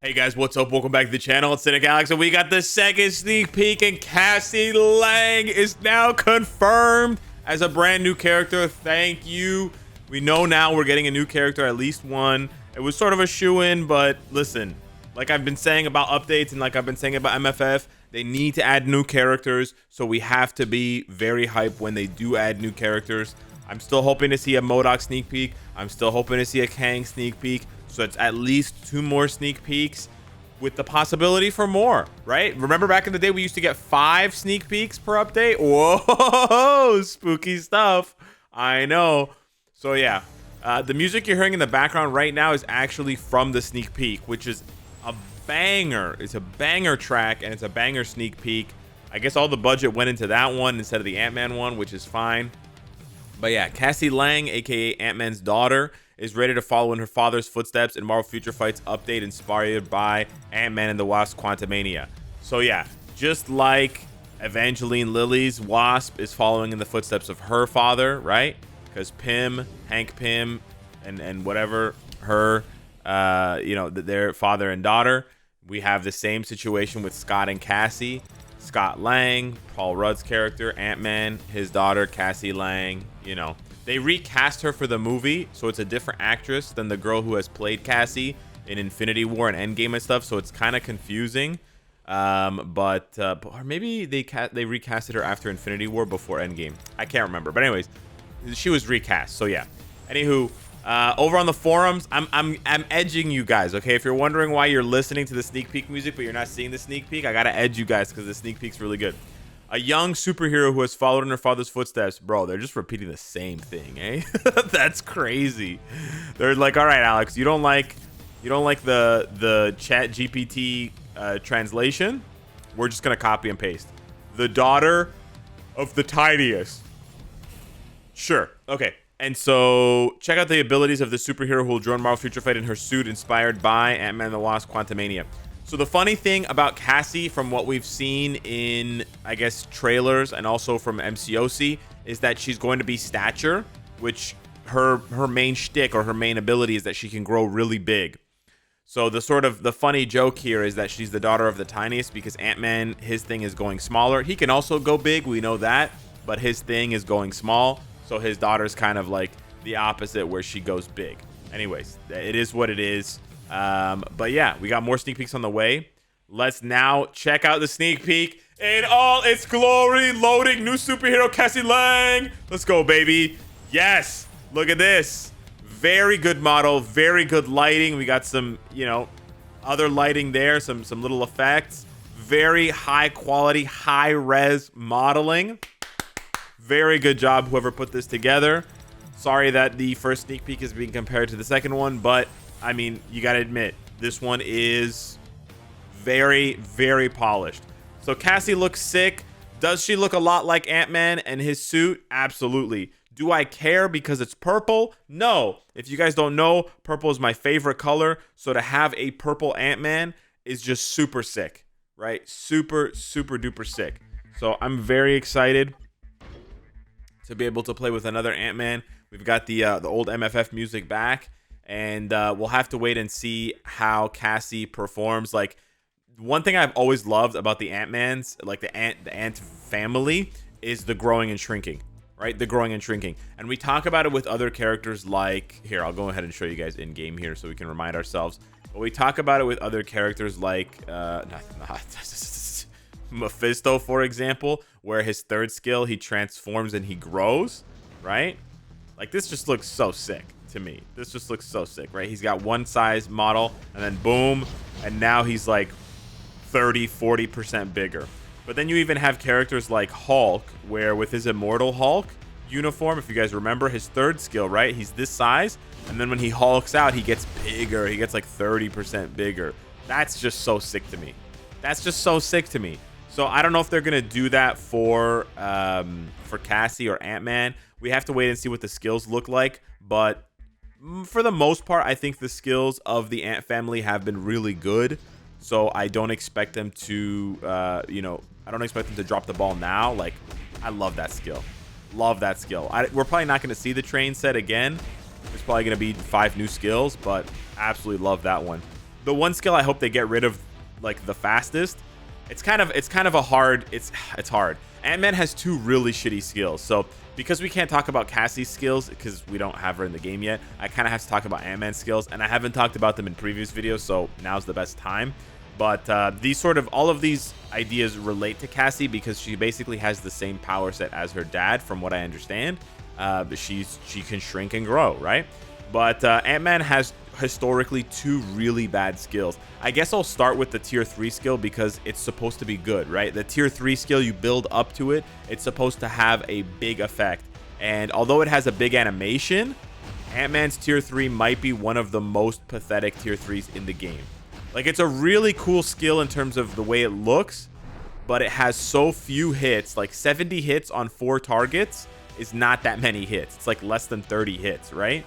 Hey guys, what's up? Welcome back to the channel. It's Cynicalex, and we got the second sneak peek, and Cassie Lang is now confirmed as a brand new character. Thank you. We know now we're getting a new character, at least one. It was sort of a shoe-in, but listen, like I've been saying about updates and like I've been saying about MFF, they need to add new characters, so we have to be very hyped when they do add new characters. I'm still hoping to see a MODOK sneak peek. I'm still hoping to see a Kang sneak peek. So it's at least 2 more sneak peeks with the possibility for more, right? Remember back in the day, we used to get 5 sneak peeks per update? Whoa, spooky stuff. I know. So yeah, the music you're hearing in the background right now is actually from the sneak peek, which is a banger. It's a banger track, and it's a banger sneak peek. I guess all the budget went into that one instead of the Ant-Man one, which is fine. But yeah, Cassie Lang, aka Ant-Man's daughter, is ready to follow in her father's footsteps in Marvel Future Fights update inspired by Ant-Man and the Wasp Quantumania. So yeah, just like Evangeline Lilly's Wasp is following in the footsteps of her father, right? Because Pym, Hank Pym, and whatever her, their father and daughter. We have the same situation with Scott and Cassie. Scott Lang, Paul Rudd's character, Ant-Man, his daughter, Cassie Lang, They recast her for the movie, so it's a different actress than the girl who has played Cassie in Infinity War and Endgame and stuff, so it's kind of confusing. Or maybe they recasted her after Infinity War before Endgame. I can't remember, but anyways, she was recast, so yeah. Anywho, over on the forums, I'm edging you guys, okay? If you're wondering why you're listening to the sneak peek music but you're not seeing the sneak peek, I gotta edge you guys because the sneak peek's really good. A young superhero who has followed in her father's footsteps. Bro, they're just repeating the same thing, eh? That's crazy. They're like, all right, Alex, you don't like the chat GPT translation? We're just gonna copy and paste. The daughter of the tiniest. Sure, okay. And so check out the abilities of the superhero who will join Marvel Future Fight in her suit inspired by Ant-Man and the Wasp Quantumania. So the funny thing about Cassie, from what we've seen in, I guess, trailers and also from MCOC, is that she's going to be Stature, which her main shtick or her main ability is that she can grow really big. So the funny joke here is that she's the daughter of the tiniest because Ant-Man, his thing is going smaller. He can also go big, we know that, but his thing is going small. So his daughter's kind of like the opposite where she goes big. Anyways, it is what it is. But yeah, we got more sneak peeks on the way. Let's now check out the sneak peek in all its glory. Loading new superhero Cassie Lang. Let's go, baby. Yes, look at this. Very good model, very good lighting. We got some, other lighting there, some little effects. Very high quality, high res modeling. Very good job, whoever put this together. Sorry that the first sneak peek is being compared to the second one, but I mean, you gotta admit, this one is very, very polished. So Cassie looks sick. Does she look a lot like Ant-Man and his suit? Absolutely. Do I care because it's purple? No. If you guys don't know, purple is my favorite color. So to have a purple Ant-Man is just super sick, right? Super, super duper sick. So I'm very excited to be able to play with another Ant-Man. We've got the old MFF music back. And we'll have to wait and see how Cassie performs. Like, one thing I've always loved about the Ant-Mans, like the Ant family, is the growing and shrinking, right? The growing and shrinking. And we talk about it with other characters like, here, I'll go ahead and show you guys in game here so we can remind ourselves. But we talk about it with other characters like Mephisto, for example, where his third skill, he transforms and he grows, right? Like, this just looks so sick. To me, this just looks so sick, right? He's got one size model and then boom, and now he's like 30-40% bigger. But then you even have characters like Hulk, where with his Immortal Hulk uniform, if you guys remember his third skill, right, he's this size, and then when he hulks out, he gets bigger. He gets like 30% bigger. That's just so sick to me. That's just so sick to me. So I don't know if they're gonna do that for Cassie or Ant-Man. We have to wait and see what the skills look like, but for the most part, I think the skills of the Ant family have been really good. So I don't expect them to, I don't expect them to drop the ball now. Like, I love that skill. Love that skill. We're probably not going to see the train set again. There's probably going to be 5 new skills, but absolutely love that one. the one skill I hope they get rid of like the fastest. It's kind of a hard. It's hard. Ant-Man has 2 really shitty skills. So because we can't talk about Cassie's skills because we don't have her in the game yet, I kind of have to talk about Ant-Man's skills, and I haven't talked about them in previous videos, so now's the best time. But all of these ideas relate to Cassie because she basically has the same power set as her dad, from what I understand. She can shrink and grow, right? But Ant-Man has historically 2 really bad skills. I guess I'll start with the tier 3 skill because it's supposed to be good, right? The tier 3 skill, you build up to it. It's supposed to have a big effect. And although it has a big animation, Ant-Man's tier 3 might be one of the most pathetic tier 3s in the game. Like, it's a really cool skill in terms of the way it looks, but it has so few hits. Like 70 hits on 4 targets is not that many hits. It's like less than 30 hits, right?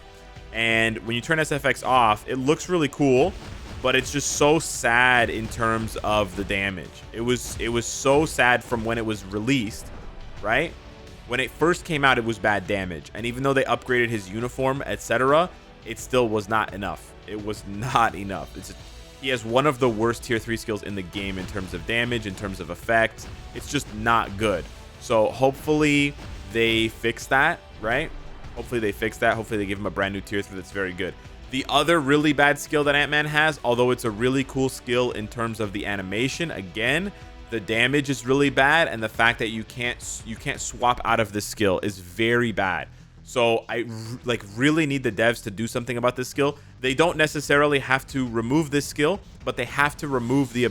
And when you turn SFX off, it looks really cool, but it's just so sad in terms of the damage. It was so sad from when it was released, right? When it first came out, it was bad damage. And even though they upgraded his uniform, etc., it still was not enough. It was not enough. He has one of the worst tier 3 skills in the game in terms of damage, in terms of effects. It's just not good. So hopefully they fix that, right? Hopefully they fix that. Hopefully they give him a brand new tier 3 that's very good. The other really bad skill that Ant-Man has, although it's a really cool skill in terms of the animation, again, the damage is really bad, and the fact that you can't swap out of this skill is very bad. So I really need the devs to do something about this skill. They don't necessarily have to remove this skill, but they have to remove the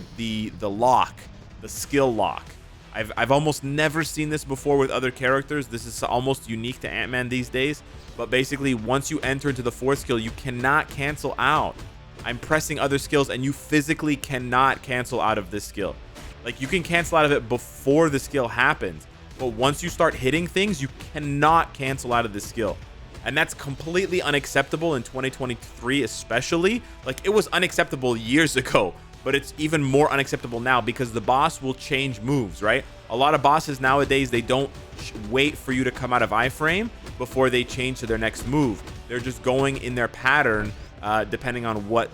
lock, the skill lock. I've almost never seen this before with other characters. This is almost unique to Ant-Man these days. But basically, once you enter into the 4th skill, you cannot cancel out. I'm pressing other skills, and you physically cannot cancel out of this skill. Like, you can cancel out of it before the skill happens. But once you start hitting things, you cannot cancel out of this skill. And that's completely unacceptable in 2023 especially. Like, it was unacceptable years ago. But it's even more unacceptable now because the boss will change moves, right? A lot of bosses nowadays, they don't wait for you to come out of iframe before they change to their next move. They're just going in their pattern depending on what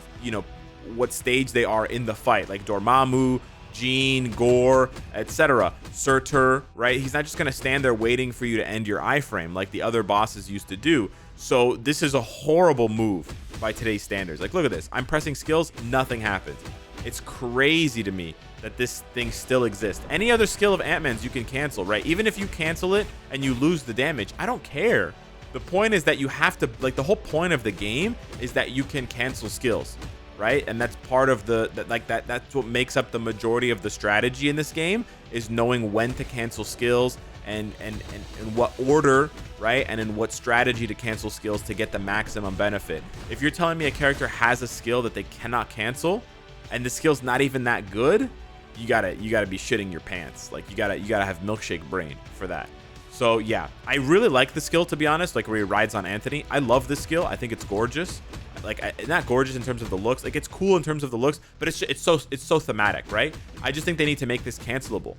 stage they are in the fight. Like Dormammu, Jean, Gore, etc. Surtur, right? He's not just going to stand there waiting for you to end your iframe like the other bosses used to do. So this is a horrible move by today's standards. Like, look at this. I'm pressing skills, nothing happens. It's crazy to me that this thing still exists. Any other skill of Ant-Man's you can cancel, right? Even if you cancel it and you lose the damage, I don't care. The point is that you have to, like, the whole point of the game is that you can cancel skills, right? And that's part of that's what makes up the majority of the strategy in this game, is knowing when to cancel skills and in what order, right? And in what strategy to cancel skills to get the maximum benefit. If you're telling me a character has a skill that they cannot cancel, and the skill's not even that good, you gotta be shitting your pants. Like, you gotta have milkshake brain for that. So yeah, I really like the skill, to be honest. Like, where he rides on Anthony, I love this skill. I think it's gorgeous. Like, not gorgeous in terms of the looks. Like, it's cool in terms of the looks, but it's so thematic, right? I just think they need to make this cancelable,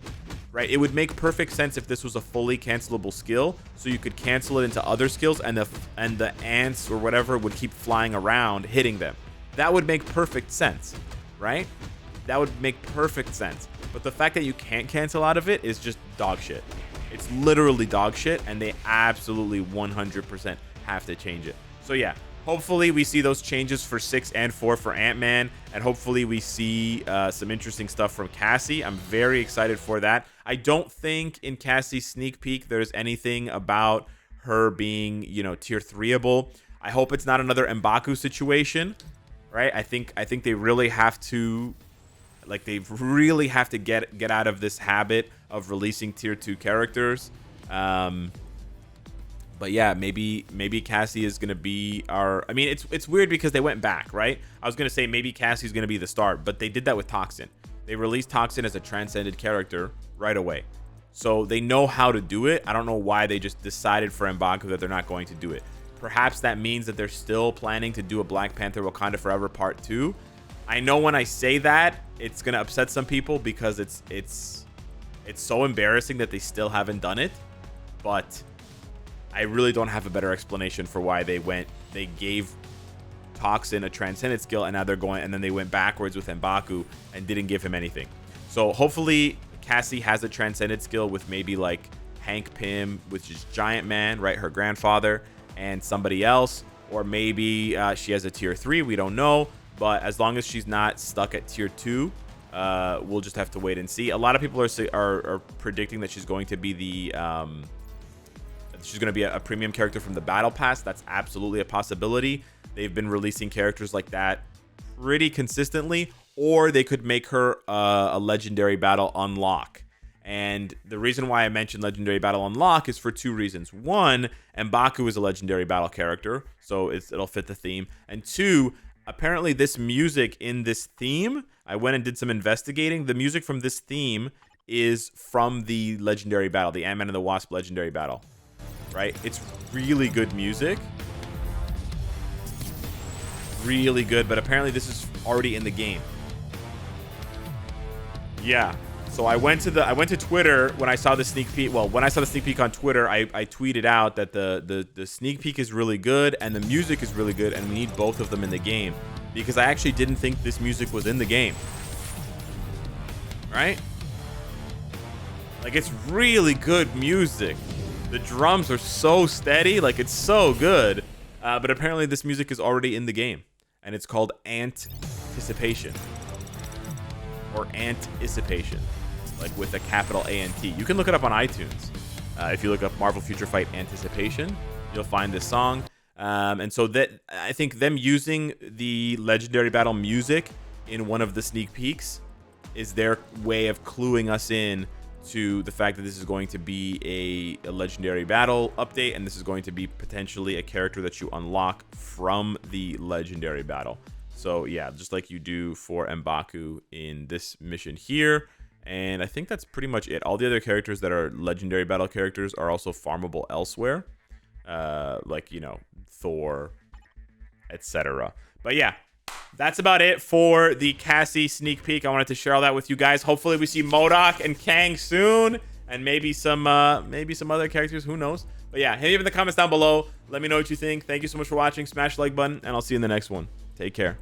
right? It would make perfect sense if this was a fully cancelable skill, so you could cancel it into other skills, and the ants or whatever would keep flying around hitting them. That would make perfect sense, right? That would make perfect sense. But the fact that you can't cancel out of it is just dog shit. It's literally dog shit, and they absolutely 100% have to change it. So yeah, hopefully we see those changes for 6 and 4 for Ant-Man, and hopefully we see some interesting stuff from Cassie. I'm very excited for that. I don't think in Cassie's sneak peek there's anything about her being, you know, tier 3able. I hope it's not another M'Baku situation, right? I think they really have to, like, they really have to get out of this habit of releasing tier 2 characters. But yeah, maybe Cassie is gonna be our. I mean, it's weird because they went back, right? I was gonna say maybe Cassie's gonna be the start, but they did that with Toxin. They released Toxin as a transcended character right away, so they know how to do it. I don't know why they just decided for M'Baku that they're not going to do it. Perhaps that means that they're still planning to do a Black Panther Wakanda Forever Part 2. I know when I say that, it's gonna upset some people because it's so embarrassing that they still haven't done it, but I really don't have a better explanation for why they gave Toxin a transcendent skill, and now they're going, and then they went backwards with M'Baku and didn't give him anything. So hopefully Cassie has a transcendent skill with maybe like Hank Pym, which is Giant Man, right? Her grandfather, and somebody else, or maybe she has a tier 3. We don't know, but as long as she's not stuck at tier 2, we'll just have to wait and see. A lot of people are predicting that she's going to be the a premium character from the battle pass. That's absolutely a possibility. They've been releasing characters like that pretty consistently, or they could make her a legendary battle unlock. And the reason why I mentioned legendary battle unlock is for 2 reasons. 1, M'Baku is a legendary battle character, so it'll fit the theme. And 2, apparently this music in this theme, I went and did some investigating. The music from this theme is from the legendary battle, the Ant-Man and the Wasp legendary battle, right? It's really good music. Really good, but apparently this is already in the game. Yeah. So I went to Twitter when I saw the sneak peek. Well, when I saw the sneak peek on Twitter, I tweeted out that the sneak peek is really good and the music is really good, and we need both of them in the game, because I actually didn't think this music was in the game. Right? Like, it's really good music. The drums are so steady, like it's so good. But apparently this music is already in the game, and it's called Anticipation, or Anticipation, like with a capital A-N-T. You can look it up on iTunes. If you look up Marvel Future Fight Anticipation, you'll find this song. And so that, I think them using the legendary battle music in one of the sneak peeks is their way of cluing us in to the fact that this is going to be a legendary battle update, and this is going to be potentially a character that you unlock from the legendary battle. So yeah, just like you do for M'Baku in this mission here. And I think that's pretty much it. All the other characters that are legendary battle characters are also farmable elsewhere, like, you know, Thor, etc. But yeah, that's about it for the Cassie sneak peek. I wanted to share all that with you guys. Hopefully we see MODOK and Kang soon, and maybe some other characters. Who knows? But yeah, hit me up in the comments down below. Let me know what you think. Thank you so much for watching. Smash the like button, and I'll see you in the next one. Take care.